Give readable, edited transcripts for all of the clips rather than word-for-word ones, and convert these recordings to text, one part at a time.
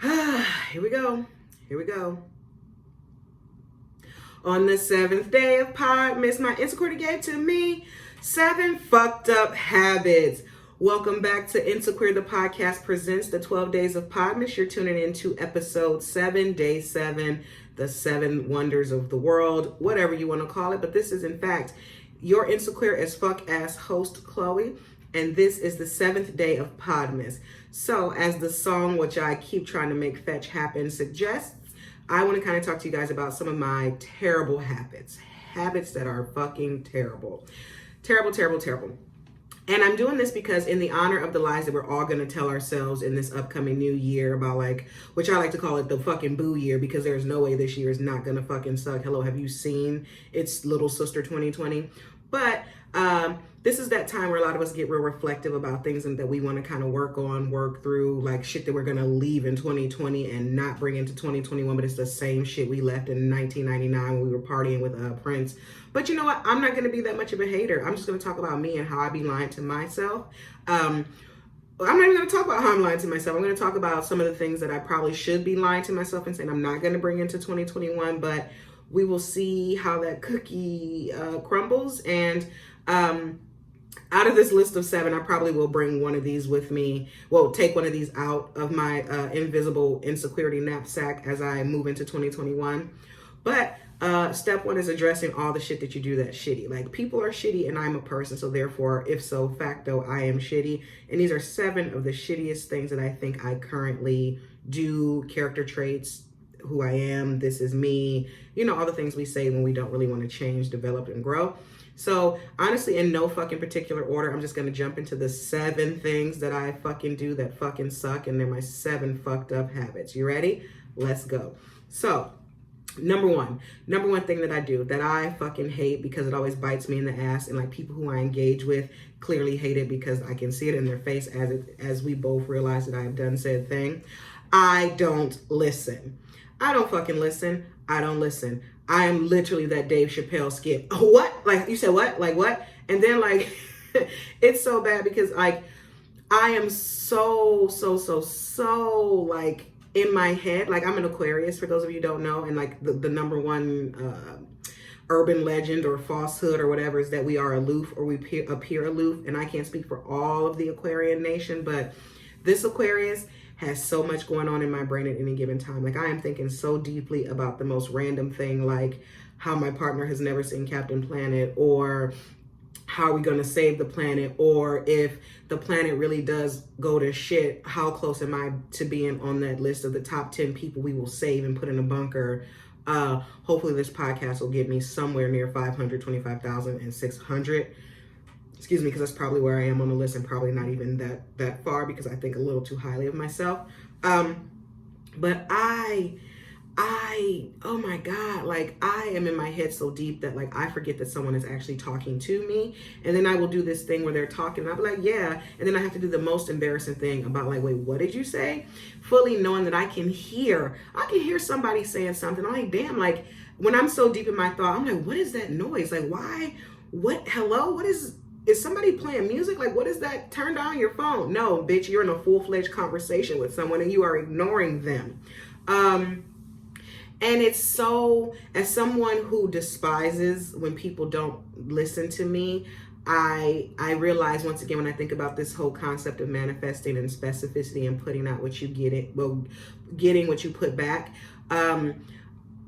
Here we go. Here we go. On the 7th day of Podmas, my Insequeer gave to me 7 fucked up habits. Welcome back to Insequeer, the podcast presents the 12 days of Podmas. You're tuning into episode 7, day 7, the 7 wonders of the world, whatever you want to call it. But this is, in fact, your Insequeer as fuck ass host, Chloe. And this is the 7th day of Podmas. So, as the song, which I keep trying to make fetch happen, suggests, I want to kind of talk to you guys about some of my terrible habits. Habits that are fucking terrible. Terrible, terrible, terrible. And I'm doing this because in the honor of the lies that we're all going to tell ourselves in this upcoming new year about, like, which I like to call it the fucking boo year, because there's no way this year is not going to fucking suck. Hello, have you seen its little sister 2020? But this is that time where a lot of us get real reflective about things and that we want to kind of work through, like shit that we're going to leave in 2020 and not bring into 2021, but it's the same shit we left in 1999 when we were partying with Prince. But you know what? I'm not going to be that much of a hater. I'm just going to talk about me and how I be lying to myself. I'm not even going to talk about how I'm lying to myself. I'm going to talk about some of the things that I probably should be lying to myself and saying I'm not going to bring into 2021, but we will see how that cookie crumbles. And out of this list of 7, I probably will bring one of these with me. Well, take one of these out of my invisible insecurity knapsack as I move into 2021. But step 1 is addressing all the shit that you do that's shitty. Like, people are shitty and I'm a person, so therefore, if so facto, I am shitty. And these are 7 of the shittiest things that I think I currently do, character traits, who I am, this is me, you know, all the things we say when we don't really want to change, develop, and grow. So honestly, in no fucking particular order, I'm just going to jump into the 7 things that I fucking do that fucking suck, and they're my 7 fucked up habits. You ready? Let's go. So number one thing that I do that I fucking hate because it always bites me in the ass, and like people who I engage with clearly hate it because I can see it in their face as we both realize that I have done said thing. I don't listen. I don't fucking listen. I don't listen. I am literally that Dave Chappelle skit. What? Like, you said what? Like, what? And then, like, it's so bad because, like, I am so, like, in my head. Like, I'm an Aquarius, for those of you who don't know. And, like, the number one urban legend or falsehood or whatever is that we are aloof, or we appear aloof. And I can't speak for all of the Aquarian nation, but this Aquarius has so much going on in my brain at any given time. Like, I am thinking so deeply about the most random thing, like how my partner has never seen Captain Planet, or how are we going to save the planet, or if the planet really does go to shit, how close am I to being on that list of the top 10 people we will save and put in a bunker. Hopefully this podcast will get me somewhere near 525,600. Excuse me, because that's probably where I am on the list, and probably not even that far, because I think a little too highly of myself. But I, oh my God, like, I am in my head so deep that, like, I forget that someone is actually talking to me. And then I will do this thing where they're talking and I'll be like, yeah. And then I have to do the most embarrassing thing about, like, wait, what did you say? Fully knowing that I can hear somebody saying something. I'm like, damn, like, when I'm so deep in my thought, I'm like, what is that noise? Like, why? What? Hello? What is somebody playing music? Like, what is that? Turn down your phone. No, bitch, you're in a full-fledged conversation with someone and you are ignoring them. And it's so, as someone who despises when people don't listen to me, I realize once again, when I think about this whole concept of manifesting and specificity and putting out what you get, getting what you put back,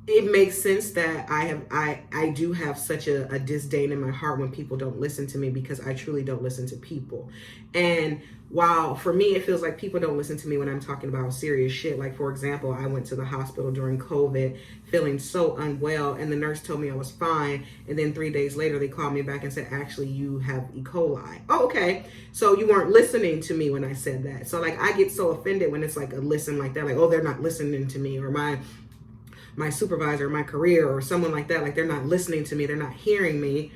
it makes sense that I do have such a disdain in my heart when people don't listen to me, because I truly don't listen to people. And while for me, it feels like people don't listen to me when I'm talking about serious shit. Like, for example, I went to the hospital during COVID feeling so unwell, and the nurse told me I was fine. And then 3 days later, they called me back and said, actually, you have E. coli. Oh, okay. So you weren't listening to me when I said that. So, like, I get so offended when it's like a listen like that. Like, oh, they're not listening to me, or my supervisor, my career, or someone like that. Like, they're not listening to me, they're not hearing me.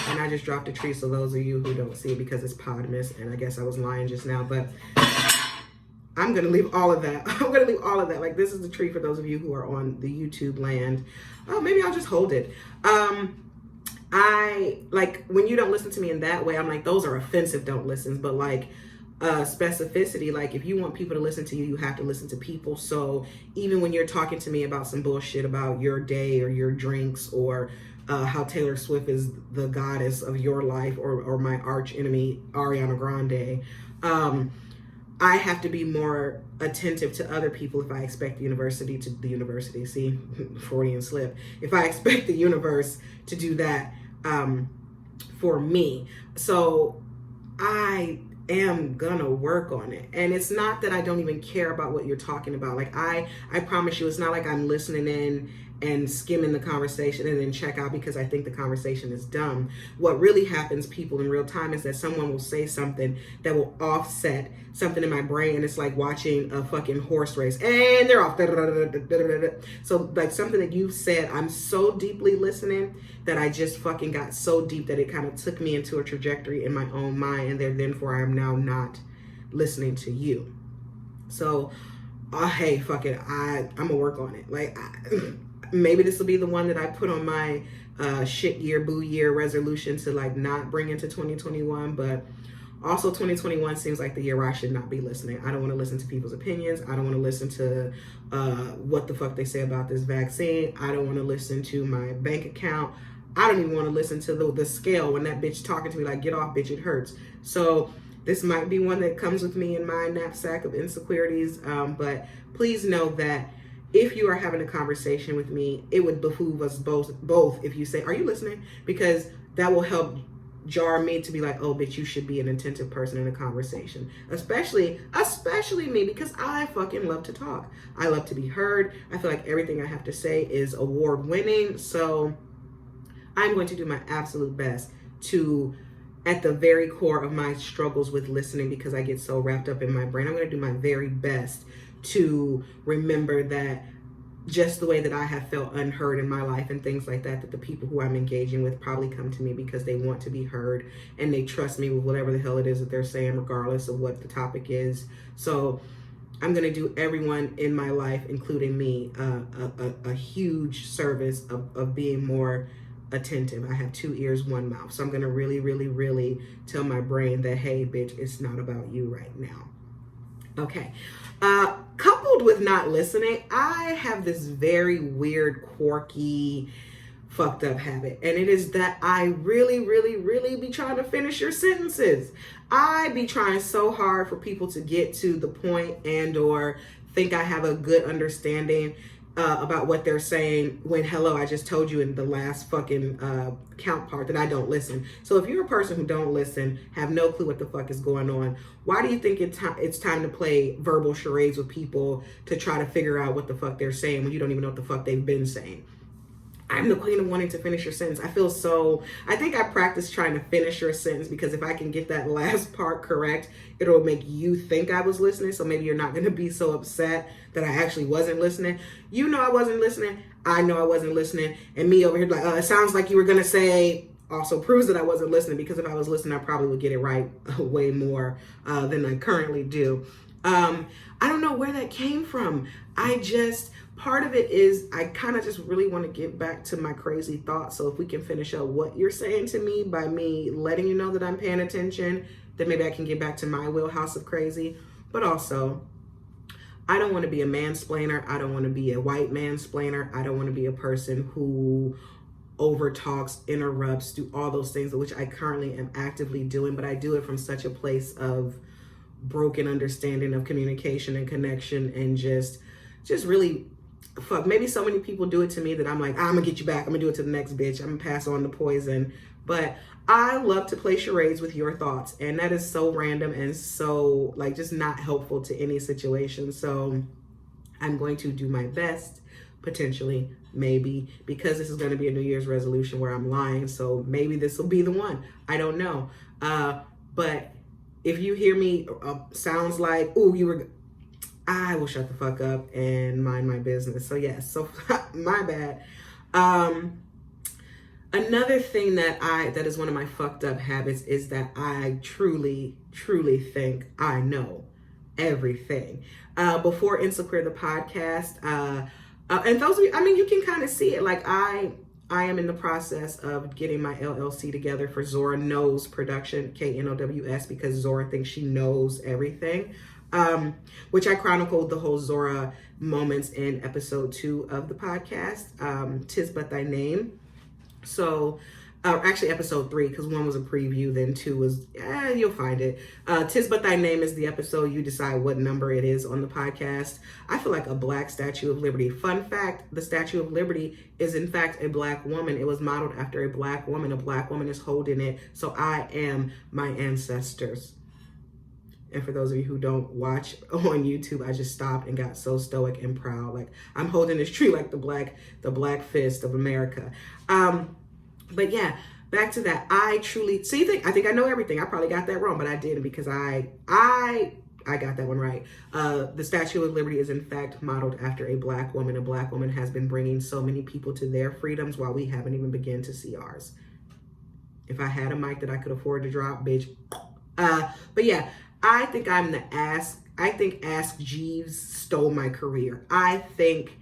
And I just dropped a tree, so those of you who don't see it, because it's Podmas, and I guess I was lying just now, but I'm gonna leave all of that. Like, this is the tree for those of you who are on the YouTube land. Oh, maybe I'll just hold it. I, like, when you don't listen to me in that way, I'm like, those are offensive don't listens. But, like, specificity. Like, if you want people to listen to you, you have to listen to people. So even when you're talking to me about some bullshit about your day or your drinks, or how Taylor Swift is the goddess of your life, or my arch enemy Ariana Grande, I have to be more attentive to other people if I expect the university, see, Freudian slip, if I expect the universe to do that for me. So I am gonna work on it. And it's not that I don't even care about what you're talking about. Like, I promise you, it's not like I'm listening in and skimming the conversation and then check out because I think the conversation is dumb. What really happens, people, in real time, is that someone will say something that will offset something in my brain, and it's like watching a fucking horse race and they're off. So like something that you said, I'm so deeply listening that I just fucking got so deep that it kind of took me into a trajectory in my own mind, and therefore I'm now not listening to you. So hey, fuck it, I'm gonna work on it. Like, maybe this will be the one that I put on my shit year, boo year resolution to like not bring into 2021. But also 2021 seems like the year where I should not be listening. I don't want to listen to people's opinions. I don't want to listen to what the fuck they say about this vaccine. I don't want to listen to my bank account. I don't even want to listen to the scale when that bitch talking to me like, get off, bitch, it hurts. So this might be one that comes with me in my knapsack of insecurities. But please know that if you are having a conversation with me, it would behoove us both if you say, are you listening? Because that will help jar me to be like, oh, bitch, you should be an attentive person in a conversation. Especially me, because I fucking love to talk. I love to be heard. I feel like everything I have to say is award winning. So I'm going to do my absolute best to, at the very core of my struggles with listening, because I get so wrapped up in my brain, I'm going to do my very best to remember that just the way that I have felt unheard in my life and things like that, that the people who I'm engaging with probably come to me because they want to be heard and they trust me with whatever the hell it is that they're saying, regardless of what the topic is. So I'm going to do everyone in my life, including me, a huge service of being more attentive. I have 2 ears, 1 mouth. So I'm going to really, really, really tell my brain that, hey, bitch, it's not about you right now. Okay. Coupled with not listening, I have this very weird, quirky, fucked up habit. And it is that I really, really, really be trying to finish your sentences. I be trying so hard for people to get to the point and or think I have a good understanding about what they're saying, when hello, I just told you in the last fucking count part that I don't listen. So if you're a person who don't listen, have no clue what the fuck is going on, why do you think it's time to play verbal charades with people to try to figure out what the fuck they're saying when you don't even know what the fuck they've been saying? I'm the queen of wanting to finish your sentence. I think I practice trying to finish your sentence, because if I can get that last part correct, it'll make you think I was listening. So maybe you're not going to be so upset that I actually wasn't listening. You know I wasn't listening. I know I wasn't listening. And me over here like, it sounds like you were going to say, also proves that I wasn't listening, because if I was listening, I probably would get it right way more than I currently do. I don't know where that came from. Part of it is I kind of just really want to get back to my crazy thoughts. So if we can finish up what you're saying to me by me letting you know that I'm paying attention, then maybe I can get back to my wheelhouse of crazy. But also, I don't want to be a mansplainer. I don't want to be a white mansplainer. I don't want to be a person who overtalks, interrupts, do all those things, which I currently am actively doing, but I do it from such a place of broken understanding of communication and connection, and just really fuck, maybe so many people do it to me that I'm like, I'm gonna get you back. I'm gonna do it to the next bitch. I'm gonna pass on the poison. But I love to play charades with your thoughts. And that is so random and so like just not helpful to any situation. So I'm going to do my best, potentially, maybe, because this is going to be a New Year's resolution where I'm lying. So maybe this will be the one. I don't know. But if you hear me sounds like, ooh, I will shut the fuck up and mind my business. So yes, so my bad. Another thing that is one of my fucked up habits is that I truly, truly think I know everything. Before Insequeer the podcast, and those of you, I mean, you can kind of see it. Like I I am in the process of getting my LLC together for Zora Knows Production, KNOWS, because Zora thinks she knows everything, which I chronicled the whole Zora moments in episode 2 of the podcast, Tis But Thy Name. So, actually episode 3, because 1 was a preview, then 2 was, you'll find it. Tis But Thy Name is the episode. You decide what number it is on the podcast. I feel like a black Statue of Liberty. Fun fact, the Statue of Liberty is in fact a black woman. It was modeled after a black woman. A black woman is holding it. So I am my ancestors. And for those of you who don't watch on YouTube, I just stopped and got so stoic and proud. Like, I'm holding this tree like the black fist of America. But yeah, back to that. I truly I think I know everything. I probably got that wrong, but I didn't, because I got that one right. The Statue of Liberty is in fact modeled after a black woman. A black woman has been bringing so many people to their freedoms while we haven't even begun to see ours. If I had a mic that I could afford to drop, bitch. But yeah, I think I'm the Ask. I think Ask Jeeves stole my career. I think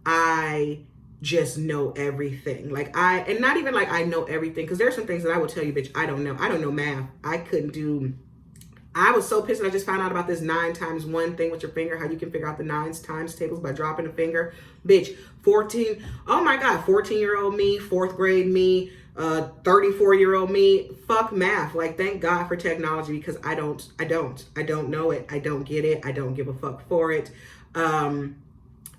I just know everything. Like, and not even like I know everything, because there's some things that I will tell you, bitch, I don't know. I don't know math. I was so pissed that I just found out about this 9 times 1 thing with your finger, how you can figure out the 9s times tables by dropping a finger. Bitch, 14, oh my God, 14-year-old me, 4th grade me, 34-year-old me, fuck math. Like, thank God for technology, because I don't know it. I don't get it. I don't give a fuck for it.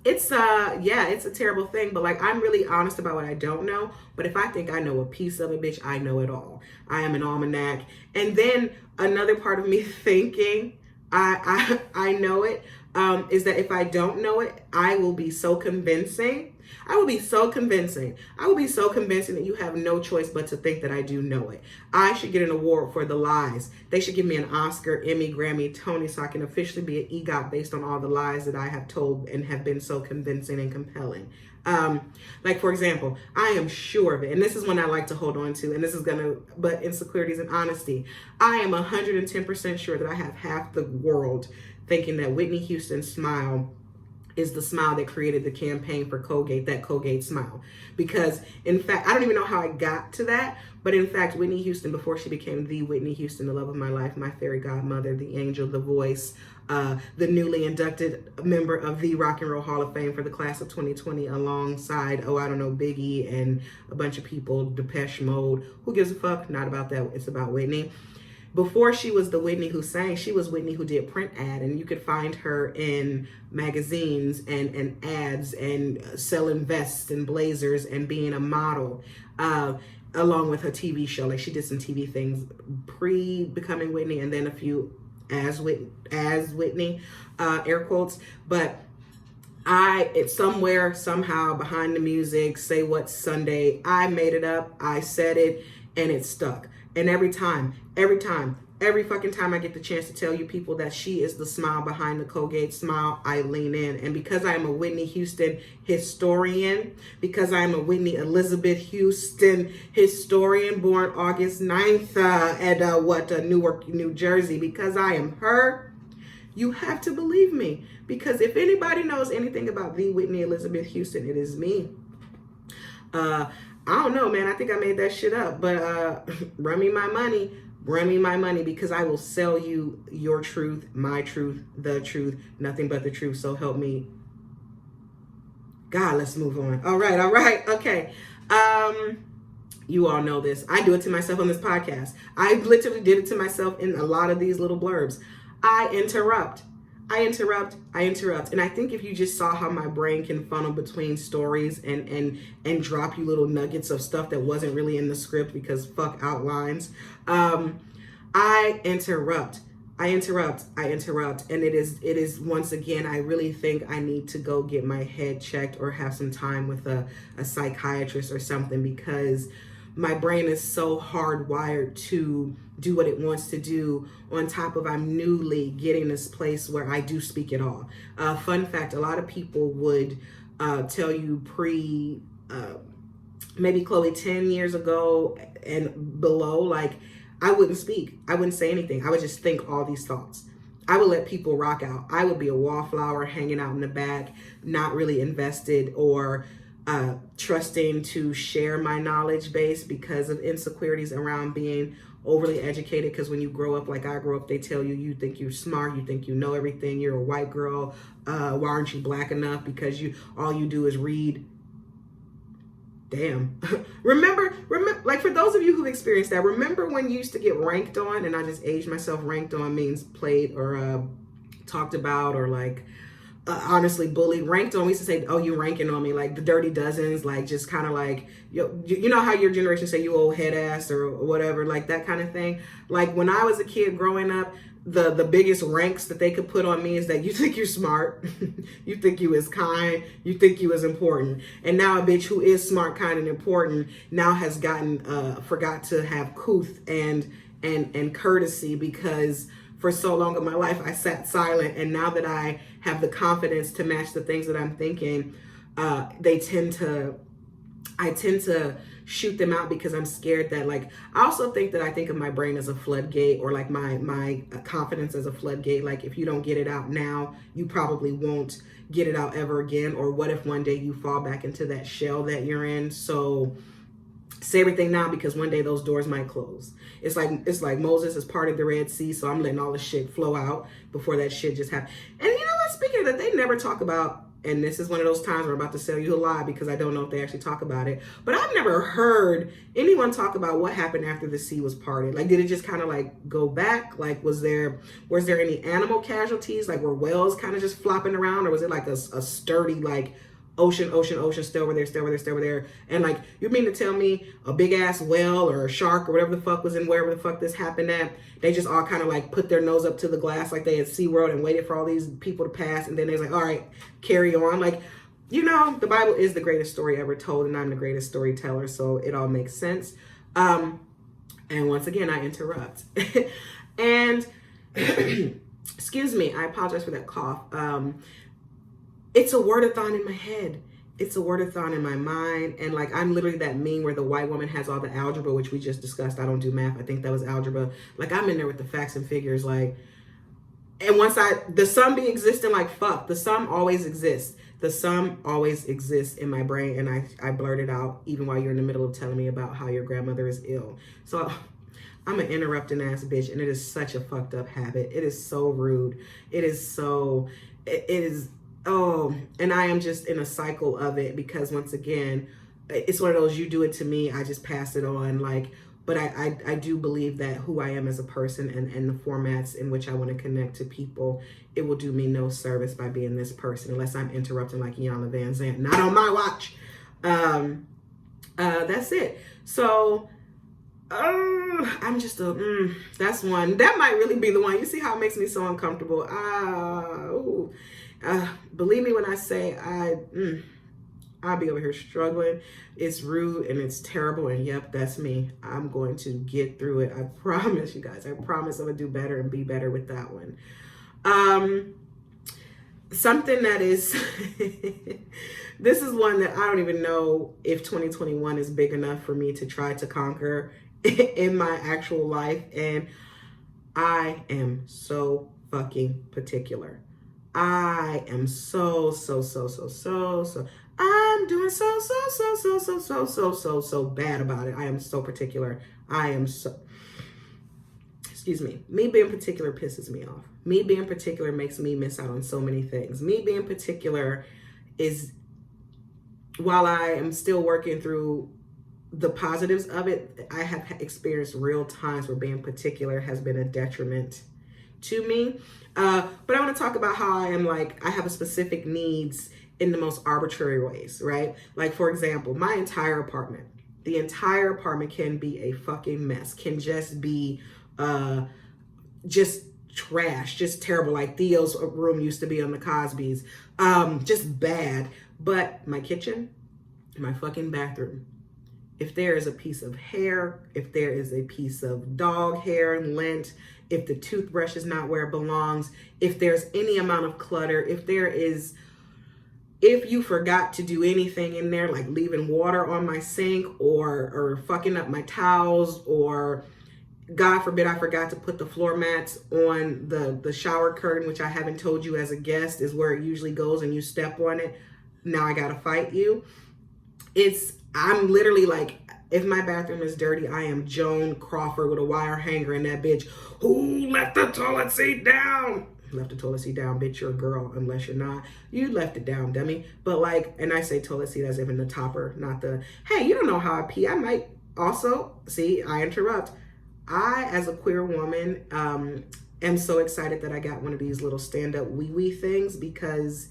It's a terrible thing, but like, I'm really honest about what I don't know. But if I think I know a piece of it, bitch, I know it all. I am an almanac. And then another part of me thinking I know it, is that if I don't know it, I will be so convincing. I will be so convincing that you have no choice but to think that I do know it. I should get an award for the lies. They should give me an Oscar, Emmy, Grammy, Tony, so I can officially be an EGOT based on all the lies that I have told and have been so convincing and compelling. Like, for example, I am sure of it, and this is one I like to hold on to, and this is but insecurities and honesty. I am 110% sure that I have half the world thinking that Whitney Houston's smile is the smile that created the campaign for Colgate, that Colgate smile. Because, in fact, I don't even know how I got to that, but in fact, Whitney Houston, before she became the Whitney Houston, the love of my life, my fairy godmother, the angel, the voice, the newly inducted member of the Rock and Roll Hall of Fame for the class of 2020, alongside, Biggie and a bunch of people, Depeche Mode. Who gives a fuck? Not about that. It's about Whitney. Before she was the Whitney who sang, she was Whitney who did print ad, and you could find her in magazines and ads and selling vests and blazers and being a model, along with her TV show. Like, she did some TV things pre-becoming Whitney, and then a few as Whitney, air quotes. But it's somewhere, somehow, behind the music, Say What Sunday, I made it up, I said it, and it stuck. And every fucking time I get the chance to tell you people that she is the smile behind the Colgate smile, I lean in. And because I am a Whitney Houston historian, because I am a Whitney Elizabeth Houston historian, born August 9th at Newark, New Jersey, because I am her, you have to believe me. Because if anybody knows anything about the Whitney Elizabeth Houston, it is me. I don't know, man. I think I made that shit up, but run me my money, because I will sell you your truth, my truth, the truth, nothing but the truth. So help me God. Let's move on. All right. Okay. You all know this. I do it to myself on this podcast. I literally did it to myself in a lot of these little blurbs. I interrupt. And I think if you just saw how my brain can funnel between stories and drop you little nuggets of stuff that wasn't really in the script, because fuck outlines. I interrupt. And it is once again, I really think I need to go get my head checked or have some time with a psychiatrist or something, because my brain is so hardwired to do what it wants to do, on top of I'm newly getting this place where I do speak it all. Fun fact, a lot of people would tell you maybe Chloe 10 years ago and below, like, I wouldn't speak. I wouldn't say anything. I would just think all these thoughts. I would let people rock out. I would be a wallflower hanging out in the back, not really invested, or trusting to share my knowledge base because of insecurities around being overly educated. Because when you grow up like I grew up, they tell you, you think you're smart, you think you know everything, you're a white girl, why aren't you black enough? Because all you do is read. Damn. remember, like for those of you who've experienced that, remember when you used to get ranked on, and I just aged myself, ranked on means played or talked about or like honestly bullied. Ranked on, we used to say, oh, you ranking on me, like the dirty dozens, like just kind of like, you know how your generation say you old head ass or whatever, like that kind of thing. Like when I was a kid growing up, the biggest ranks that they could put on me is that you think you're smart, you think you is kind, you think you is important. And now a bitch who is smart, kind, and important now has gotten forgot to have couth and courtesy, because for so long of my life I sat silent, and now that I have the confidence to match the things that I'm thinking, I tend to shoot them out because I'm scared that, like, I also think that I think of my brain as a floodgate, or like my confidence as a floodgate. Like if you don't get it out now, you probably won't get it out ever again. Or what if one day you fall back into that shell that you're in? So say everything now, because one day those doors might close. It's like Moses has parted the Red Sea, so I'm letting all the shit flow out before that shit just happened. And you know what? Speaking of that, they never talk about, and this is one of those times where I'm about to sell you a lie because I don't know if they actually talk about it, but I've never heard anyone talk about what happened after the sea was parted. Like, did it just kind of like go back? Like, was there any animal casualties? Like, were whales kind of just flopping around, or was it like a sturdy, like, ocean, still over there. And like, you mean to tell me a big ass whale or a shark or whatever the fuck was in wherever the fuck this happened at, they just all kind of like put their nose up to the glass like they had SeaWorld and waited for all these people to pass, and then they're like, all right, carry on. Like, you know, the Bible is the greatest story ever told, and I'm the greatest storyteller, so it all makes sense. And once again, I interrupt. And excuse me, I apologize for that cough. It's a word-a-thon in my head. It's a word-a-thon in my mind. And like, I'm literally that meme where the white woman has all the algebra, which we just discussed. I don't do math. I think that was algebra. Like, I'm in there with the facts and figures. Like, and once the sum be existing, like, fuck, the sum always exists. The sum always exists in my brain. And I blurt it out even while you're in the middle of telling me about how your grandmother is ill. So I'm an interrupting ass bitch. And it is such a fucked up habit. It is so rude. It is, oh, and I am just in a cycle of it because, once again, it's one of those, you do it to me, I just pass it on. Like, but I do believe that who I am as a person and the formats in which I want to connect to people, it will do me no service by being this person unless I'm interrupting like Iyanla Van Zandt. Not on my watch. That's it. So I'm just that's one. That might really be the one. You see how it makes me so uncomfortable. Believe me when I say I'll be over here struggling. It's rude and it's terrible, and yep, that's me. I'm going to get through it. I promise you guys. I promise I'm gonna do better and be better with that one. Something that is this is one that I don't even know if 2021 is big enough for me to try to conquer in my actual life, and I am so fucking particular. I am so I'm doing so bad about it. I am so particular. Excuse me. Me being particular pisses me off. Me being particular makes me miss out on so many things. Me being particular is, while I am still working through the positives of it, I have experienced real times where being particular has been a detriment to me. But I want to talk about how I am, like, I have a specific needs in the most arbitrary ways, right? Like, for example, my entire apartment, the entire apartment can be a fucking mess, can just be just trash, just terrible. Like Theo's room used to be on the Cosbys, just bad. But my kitchen, my fucking bathroom, if there is a piece of hair, if there is a piece of dog hair, lint, if the toothbrush is not where it belongs, if there's any amount of clutter, if you forgot to do anything in there, like leaving water on my sink or fucking up my towels, or God forbid I forgot to put the floor mats on the shower curtain, which I haven't told you as a guest is where it usually goes and you step on it. Now I gotta fight you. I'm literally like, if my bathroom is dirty, I am Joan Crawford with a wire hanger in that bitch. Who left the toilet seat down? Left the toilet seat down, bitch, you're a girl, unless you're not. You left it down, dummy. But like, and I say toilet seat as if in the topper, not the, hey, you don't know how I pee. I might also, see, I interrupt. I, as a queer woman, am so excited that I got one of these little stand-up wee-wee things, because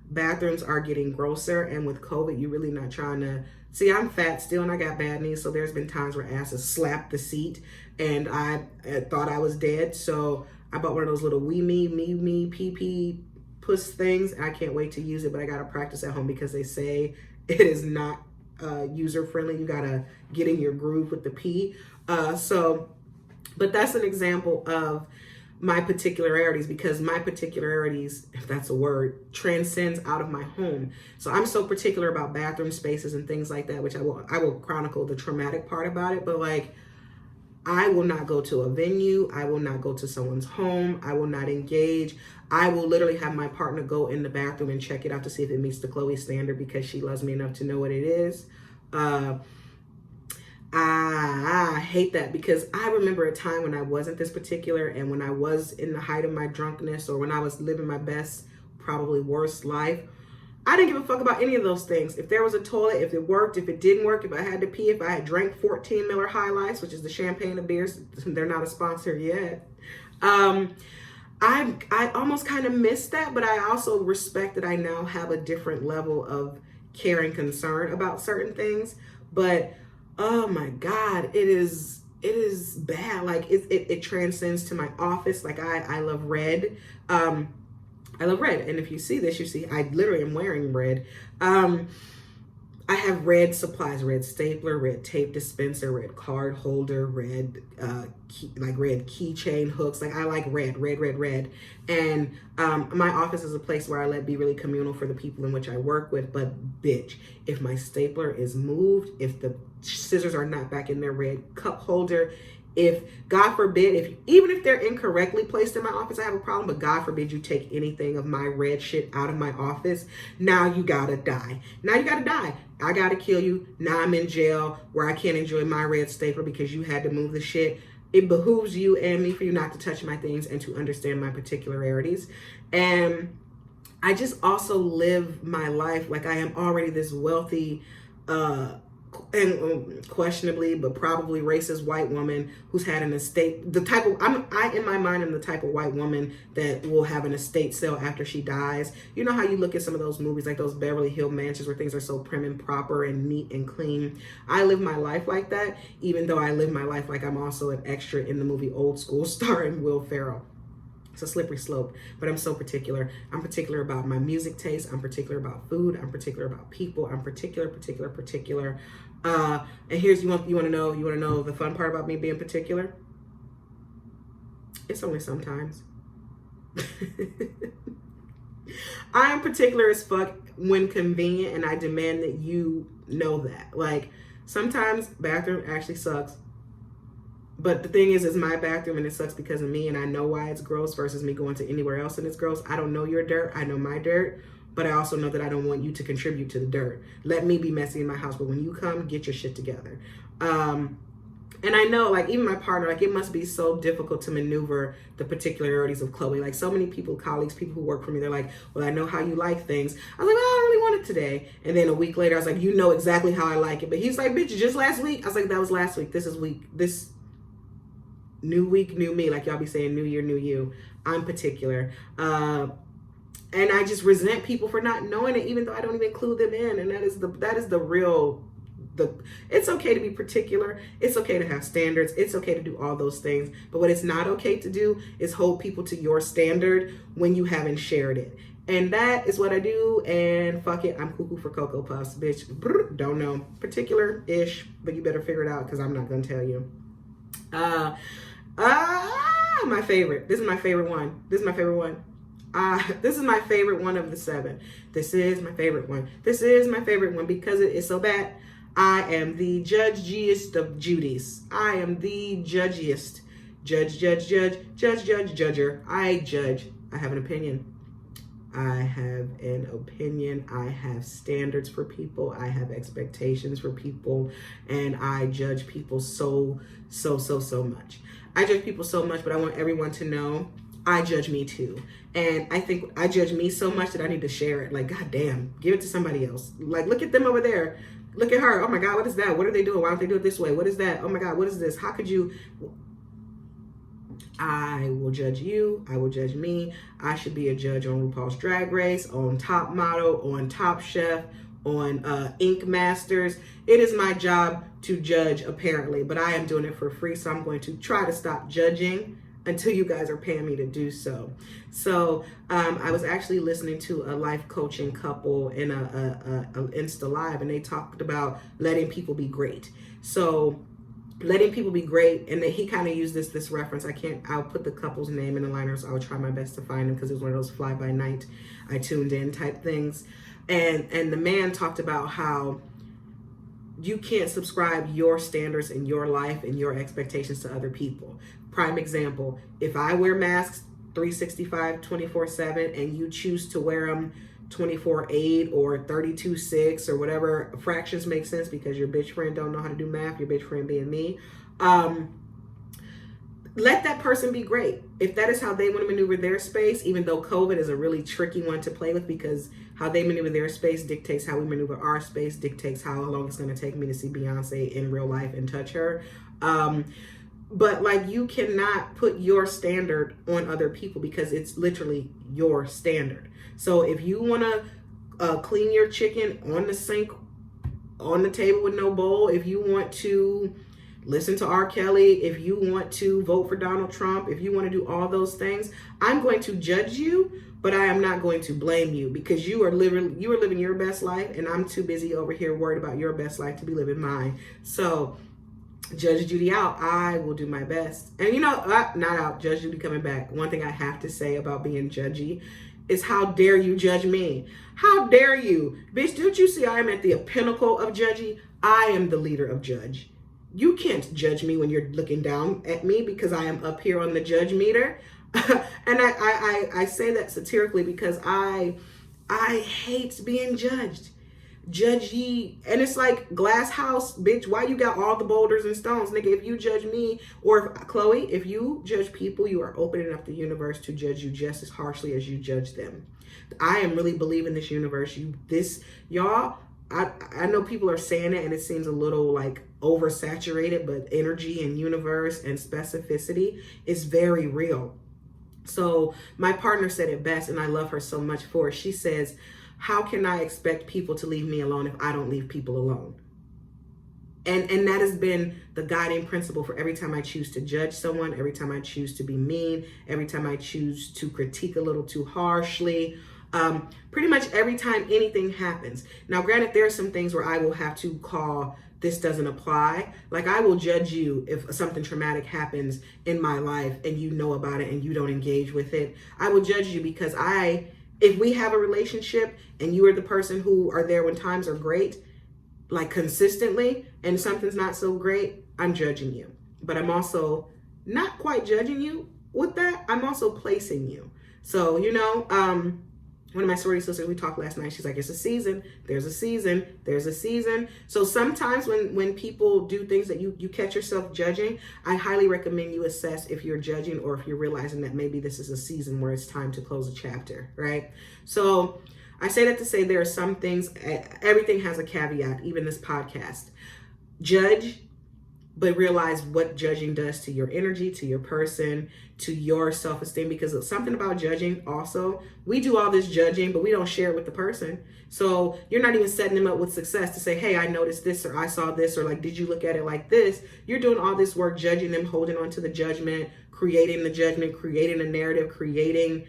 bathrooms are getting grosser, and with COVID, you're really not trying to, see, I'm fat still and I got bad knees, so there's been times where asses slapped the seat and I thought I was dead, so I bought one of those little wee me, pee puss things. I can't wait to use it, but I gotta practice at home because they say it is not user friendly. You gotta get in your groove with the pee. But that's an example of my particularities, because my particularities, if that's a word, transcends out of my home. So I'm so particular about bathroom spaces and things like that, which I will chronicle the traumatic part about it. But like, I will not go to a venue. I will not go to someone's home. I will not engage. I will literally have my partner go in the bathroom and check it out to see if it meets the Chloe standard, because she loves me enough to know what it is. I hate that, because I remember a time when I wasn't this particular, and when I was in the height of my drunkenness, or when I was living my best, probably worst life, I didn't give a fuck about any of those things. If there was a toilet, if it worked, if it didn't work, if I had to pee, if I had drank 14 Miller High Lifes, which is the champagne of beers, they're not a sponsor yet. I almost kind of miss that, but I also respect that I now have a different level of care and concern about certain things. But oh my God, it is bad. Like it transcends to my office. Like I love red. I love red. And if you see this, you see I literally am wearing red. I have red supplies, red stapler, red tape dispenser, red card holder, red red keychain hooks. Like I like red. And my office is a place where I let be really communal for the people in which I work with. But bitch, if my stapler is moved, if the scissors are not back in their red cup holder, if God forbid, even if they're incorrectly placed in my office, I have a problem. But God forbid you take anything of my red shit out of my office. Now you gotta die. I gotta kill you. Now I'm in jail where I can't enjoy my red stapler because you had to move the shit. It behooves you and me for you not to touch my things and to understand my particularities. And I just also live my life like I am already this wealthy, and questionably, but probably racist white woman who's had an estate. The type of, I in my mind am the type of white woman that will have an estate sale after she dies. You know how you look at some of those movies, like those Beverly Hills mansions where things are so prim and proper and neat and clean. I live my life like that, even though I live my life like I'm also an extra in the movie Old School starring Will Ferrell. It's a slippery slope, but I'm so particular. I'm particular about my music taste. I'm particular about food. I'm particular about people. I'm particular. And here's, you want to know the fun part about me being particular? It's only sometimes. I am particular as fuck when convenient, and I demand that you know that. Like, sometimes bathroom actually sucks. But the thing is, it's my bathroom and it sucks because of me, and I know why it's gross versus me going to anywhere else and it's gross. I don't know your dirt. I know my dirt, but I also know that I don't want you to contribute to the dirt. Let me be messy in my house, but when you come, get your shit together. And I know, like, even my partner, like, it must be so difficult to maneuver the particularities of Chloe. Like, so many people, colleagues, people who work for me, they're like, well, I know how you like things. I was like, well, I don't really want it today. And then a week later, I was like, you know exactly how I like it. But he's like, bitch, just last week? I was like, that was last week. This is new week, new me. Like y'all be saying, new year, new you. I'm particular. And I just resent people for not knowing it, even though I don't even include them in. And that is the real, it's okay to be particular. It's okay to have standards. It's okay to do all those things. But what it's not okay to do is hold people to your standard when you haven't shared it. And that is what I do. And fuck it, I'm cuckoo for Cocoa Puffs, bitch. Brr, don't know. Particular-ish, but you better figure it out because I'm not going to tell you. My favorite. This is my favorite one. This is my favorite one of the 7. This is my favorite one. This is my favorite one because it is so bad. I am the judgiest of Judies. I am the judgiest. Judger. I judge. I have an opinion. I have an opinion. I have standards for people. I have expectations for people. And I judge people so much. I judge people so much, but I want everyone to know I judge me too. And I think I judge me so much that I need to share it. Like, God damn, give it to somebody else. Like, look at them over there. Look at her. Oh my God, what is that? What are they doing? Why don't they do it this way? What is that? Oh my God, what is this? How could you? I will judge you. I will judge me. I should be a judge on RuPaul's Drag Race, on Top Model, on Top Chef, on Ink Masters. It is my job to judge, apparently, but I am doing it for free, so I'm going to try to stop judging until you guys are paying me to do so. So I was actually listening to a life coaching couple in a Insta Live, and they talked about letting people be great. So letting people be great, and then he kind of used this reference. I'll put the couple's name in the liner, so I'll try my best to find him because it was one of those fly by night, I tuned in type things. And the man talked about how you can't subscribe your standards in your life and your expectations to other people. Prime example, if I wear masks 365, 24/7, and you choose to wear them 24/8 or 32/6 or whatever fractions make sense because your bitch friend don't know how to do math, your bitch friend being me, let that person be great. If that is how they want to maneuver their space, even though COVID is a really tricky one to play with because how they maneuver their space dictates how we maneuver our space, dictates how long it's going to take me to see Beyonce in real life and touch her. But like, you cannot put your standard on other people because it's literally your standard. So if you want to clean your chicken on the sink, on the table with no bowl, if you want to listen to R. Kelly, if you want to vote for Donald Trump, if you want to do all those things, I'm going to judge you, but I am not going to blame you because you are living your best life, and I'm too busy over here worried about your best life to be living mine. So Judge Judy out. I will do my best. And you know, not out, Judge Judy coming back. One thing I have to say about being judgy is how dare you judge me? How dare you? Bitch, don't you see I am at the pinnacle of judgy? I am the leader of judge. You can't judge me when you're looking down at me because I am up here on the judge meter. And I say that satirically because I hate being judged. Judge ye, and it's like glass house, bitch. Why you got all the boulders and stones, nigga? If you judge me, or Chloe, if you judge people, you are opening up the universe to judge you just as harshly as you judge them. I am really believing this universe. Y'all. I know people are saying it, and it seems a little like oversaturated, but energy and universe and specificity is very real. So my partner said it best, and I love her so much for it. She says, how can I expect people to leave me alone if I don't leave people alone? And that has been the guiding principle for every time I choose to judge someone, every time I choose to be mean, every time I choose to critique a little too harshly, pretty much every time anything happens. Now, granted, there are some things where I will have to call this doesn't apply. Like, I will judge you if something traumatic happens in my life and you know about it and you don't engage with it. I will judge you because if we have a relationship and you are the person who are there when times are great, like consistently, and something's not so great, I'm judging you. But I'm also not quite judging you with that. I'm also placing you. So, you know, one of my sorority sisters, we talked last night, she's like, it's a season, there's a season, there's a season. So sometimes when people do things that you catch yourself judging, I highly recommend you assess if you're judging or if you're realizing that maybe this is a season where it's time to close a chapter, right? So I say that to say there are some things, everything has a caveat, even this podcast. Judge, but realize what judging does to your energy, to your person, to your self-esteem, because it's something about judging also. We do all this judging, but we don't share it with the person. So you're not even setting them up with success to say, hey, I noticed this, or I saw this, or like, did you look at it like this? You're doing all this work, judging them, holding on to the judgment, creating the judgment, creating a narrative, creating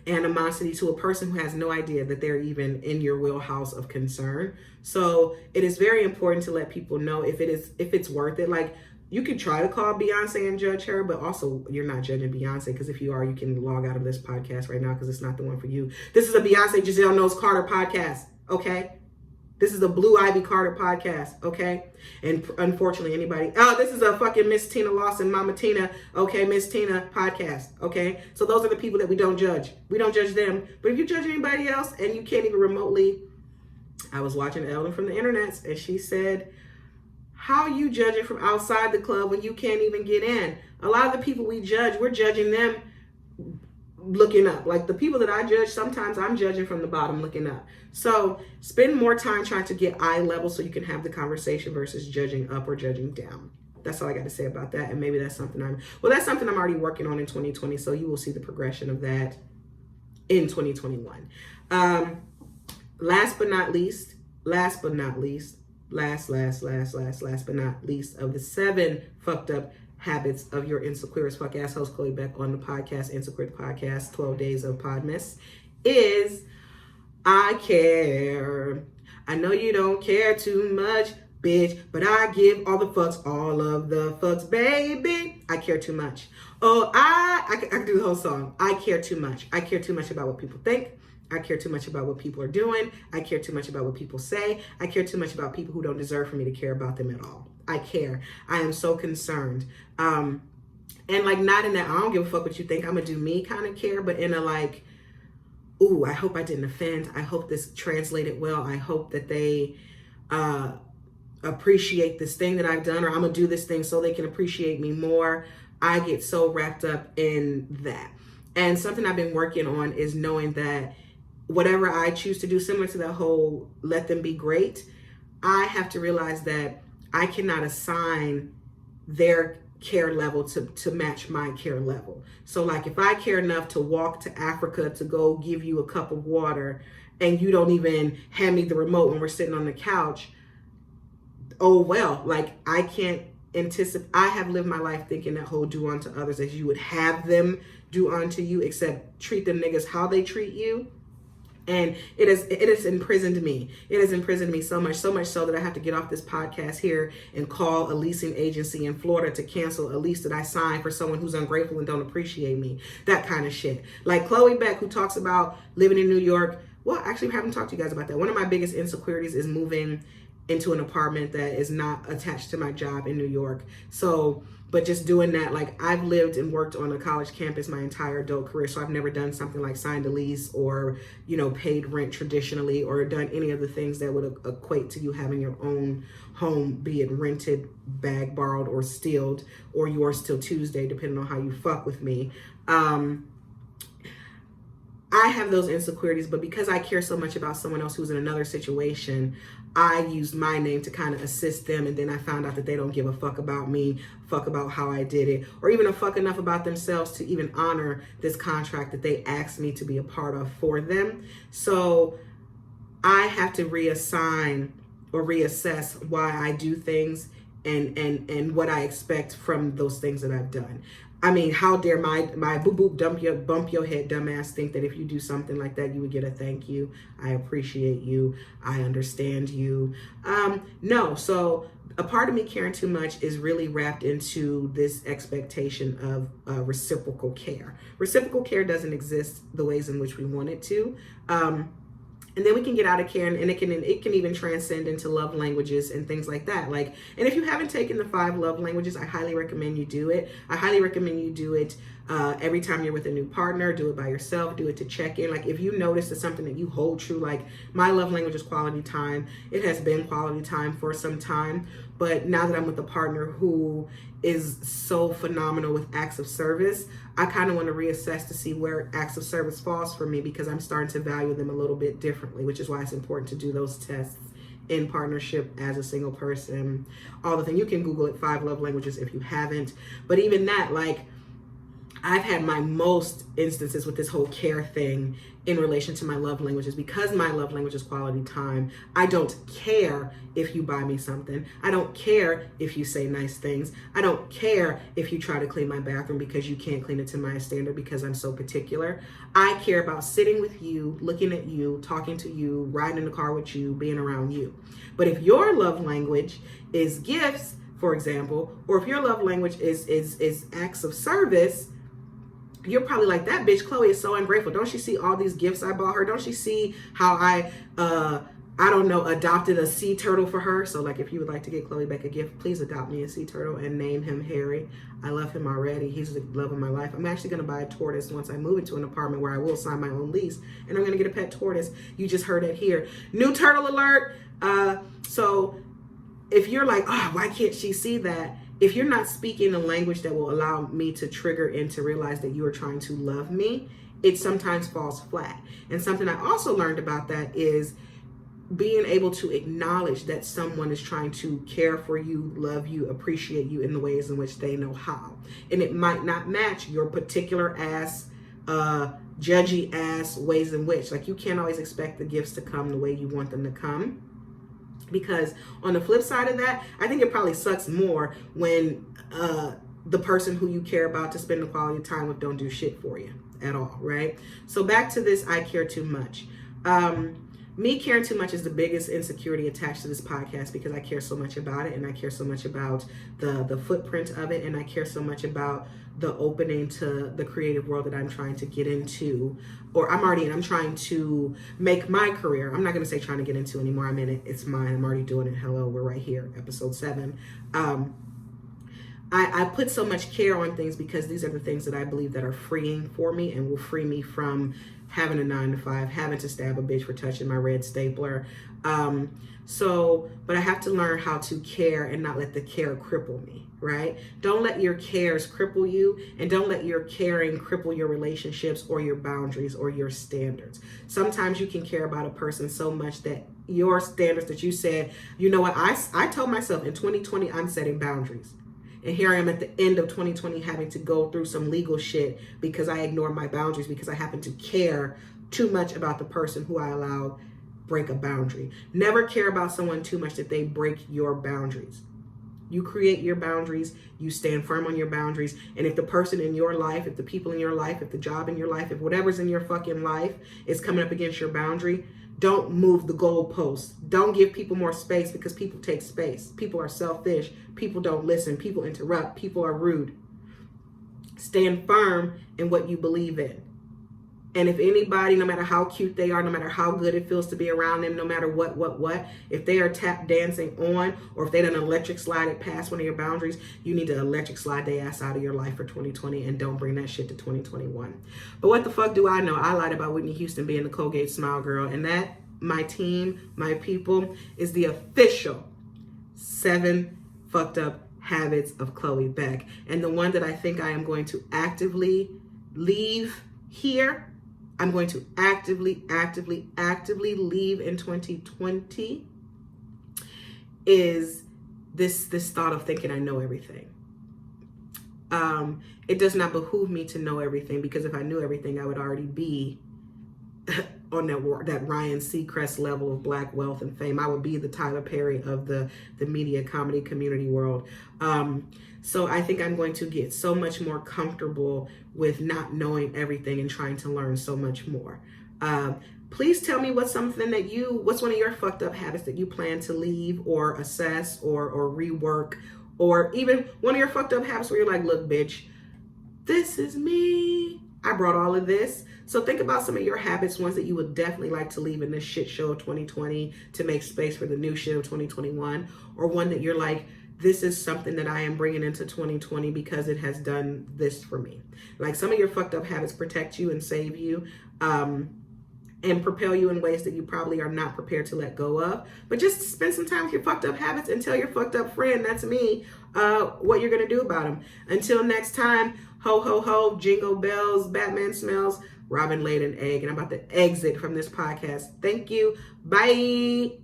animosity to a person who has no idea that they're even in your wheelhouse of concern. So it is very important to let people know if it's worth it. Like, you can try to call Beyonce and judge her, but also you're not judging Beyonce, because if you are, you can log out of this podcast right now because it's not the one for you. This is a Beyonce Giselle Knows Carter podcast, okay? This is a Blue Ivy Carter podcast, okay? And unfortunately, this is a fucking Miss Tina Lawson, Mama Tina, okay, Miss Tina podcast, okay? So those are the people that we don't judge. We don't judge them. But if you judge anybody else and you can't even remotely, I was watching Ellen from the internets and she said, how you judging from outside the club when you can't even get in? A lot of the people we judge, we're judging them looking up. Like the people that I judge, sometimes I'm judging from the bottom looking up. So spend more time trying to get eye level so you can have the conversation versus judging up or judging down. That's all I got to say about that. And maybe that's something I'm already working on in 2020. So you will see the progression of that in 2021. Last but not least of the 7 fucked up habits of your Insequeer as fuck ass host, Chloe Beck, on the podcast, Insequeer the podcast, 12 Days of Podmas, is I care. I know you don't care too much, bitch, but I give all the fucks, all of the fucks, baby. I care too much. Oh, I can do the whole song. I care too much. I care too much about what people think. I care too much about what people are doing. I care too much about what people say. I care too much about people who don't deserve for me to care about them at all. I care. I am so concerned. And like not in that I don't give a fuck what you think, I'm gonna do me kind of care, but in a like, ooh, I hope I didn't offend. I hope this translated well. I hope that they appreciate this thing that I've done, or I'm gonna do this thing so they can appreciate me more. I get so wrapped up in that. And something I've been working on is knowing that whatever I choose to do, similar to that whole let them be great, I have to realize that I cannot assign their care level to match my care level. So like if I care enough to walk to Africa to go give you a cup of water and you don't even hand me the remote when we're sitting on the couch, oh well, like I can't anticipate. I have lived my life thinking that whole do unto others as you would have them do unto you, except treat them niggas how they treat you. And it has imprisoned me. It has imprisoned me so much so that I have to get off this podcast here and call a leasing agency in Florida to cancel a lease that I signed for someone who's ungrateful and don't appreciate me. That kind of shit. Like Chloe Beck, who talks about living in New York. Well, actually, I haven't talked to you guys about that. One of my biggest insecurities is moving into an apartment that is not attached to my job in New York. So, but just doing that, like I've lived and worked on a college campus my entire adult career. So I've never done something like signed a lease or, paid rent traditionally or done any of the things that would equate to you having your own home, be it rented, bag borrowed, or stealed, or yours till Tuesday, depending on how you fuck with me. I have those insecurities, but because I care so much about someone else who's in another situation, I used my name to kind of assist them. And then I found out that they don't give a fuck about me, fuck about how I did it, or even a fuck enough about themselves to even honor this contract that they asked me to be a part of for them. So I have to reassign or reassess why I do things and what I expect from those things that I've done. I mean, how dare my boop boop bump your head dumbass think that if you do something like that, you would get a thank you. I appreciate you. I understand you. No, so a part of me caring too much is really wrapped into this expectation of reciprocal care. Reciprocal care doesn't exist the ways in which we want it to. And then we can get out of care and it can even transcend into love languages and things like that. Like, and if you haven't taken the 5 love languages, I highly recommend you do it. I highly recommend you do it every time you're with a new partner. Do it by yourself. Do it to check in. Like if you notice it's something that you hold true, like my love language is quality time. It has been quality time for some time. But now that I'm with a partner who is so phenomenal with acts of service, I kind of want to reassess to see where acts of service falls for me, because I'm starting to value them a little bit differently, which is why it's important to do those tests in partnership as a single person. All the things, you can Google it, 5 love languages if you haven't. But even that, like I've had my most instances with this whole care thing in relation to my love languages. Because my love language is quality time, I don't care if you buy me something. I don't care if you say nice things. I don't care if you try to clean my bathroom because you can't clean it to my standard because I'm so particular. I care about sitting with you, looking at you, talking to you, riding in the car with you, being around you. But if your love language is gifts, for example, or if your love language is acts of service, you're probably like, that bitch Chloe is so ungrateful. Don't she see all these gifts I bought her? Don't she see how I I don't know, adopted a sea turtle for her. So like, if you would like to get Chloe Beck a gift, please adopt me a sea turtle and name him Harry. I love him already. He's the love of my life. I'm actually going to buy a tortoise once I move into an apartment where I will sign my own lease, and I'm going to get a pet tortoise. You just heard it here. New turtle alert. So if you're like, oh, why can't she see that? If you're not speaking a language that will allow me to trigger and to realize that you are trying to love me, it sometimes falls flat. And something I also learned about that is being able to acknowledge that someone is trying to care for you, love you, appreciate you in the ways in which they know how. And it might not match your particular ass, judgy ass ways in which, like, you can't always expect the gifts to come the way you want them to come. Because on the flip side of that, I think it probably sucks more when the person who you care about to spend the quality time with don't do shit for you at all, right? So back to this, I care too much. Me caring too much is the biggest insecurity attached to this podcast, because I care so much about it, and I care so much about the footprint of it, and I care so much about the opening to the creative world that I'm trying to get into, or I'm already in. I'm trying to make my career. I'm not going to say trying to get into anymore. I'm in it. It's mine. I'm already doing it. Hello, we're right here, episode 7. I put so much care on things because these are the things that I believe that are freeing for me and will free me from having a 9-to-5, having to stab a bitch for touching my red stapler. But I have to learn how to care and not let the care cripple me, right? Don't let your cares cripple you, and don't let your caring cripple your relationships or your boundaries or your standards. Sometimes you can care about a person so much that your standards that you said, you know what, I told myself in 2020, I'm setting boundaries. And here I am at the end of 2020 having to go through some legal shit because I ignored my boundaries because I happen to care too much about the person who I allowed break a boundary. Never care about someone too much that they break your boundaries. You create your boundaries, you stand firm on your boundaries, and if the person in your life, if the people in your life, if the job in your life, if whatever's in your fucking life is coming up against your boundary, don't move the goalposts. Don't give people more space, because people take space. People are selfish. People don't listen. People interrupt. People are rude. Stand firm in what you believe in. And if anybody, no matter how cute they are, no matter how good it feels to be around them, no matter what, if they are tap dancing on, or if they done electric slide it past one of your boundaries, you need to electric slide their ass out of your life for 2020, and don't bring that shit to 2021. But what the fuck do I know? I lied about Whitney Houston being the Colgate Smile Girl, and that, my team, my people, is the official 7 fucked up habits of Chloe Beck. And the one that I think I am going to actively leave here, I'm going to actively leave in 2020, is this thought of thinking I know everything. It does not behoove me to know everything, because if I knew everything, I would already be on that Ryan Seacrest level of black wealth and fame. I would be the Tyler Perry of the media comedy community world. So I think I'm going to get so much more comfortable with not knowing everything and trying to learn so much more. Please tell me what's one of your fucked up habits that you plan to leave or assess or rework, or even one of your fucked up habits where you're like, look, bitch, this is me. I brought all of this. So think about some of your habits, ones that you would definitely like to leave in this shit show of 2020 to make space for the new shit of 2021, or one that you're like, this is something that I am bringing into 2020 because it has done this for me. Like, some of your fucked up habits protect you and save you, and propel you in ways that you probably are not prepared to let go of. But just spend some time with your fucked up habits and tell your fucked up friend, that's me, what you're going to do about them. Until next time, ho, ho, ho, jingle bells, Batman smells, Robin laid an egg, and I'm about to exit from this podcast. Thank you. Bye.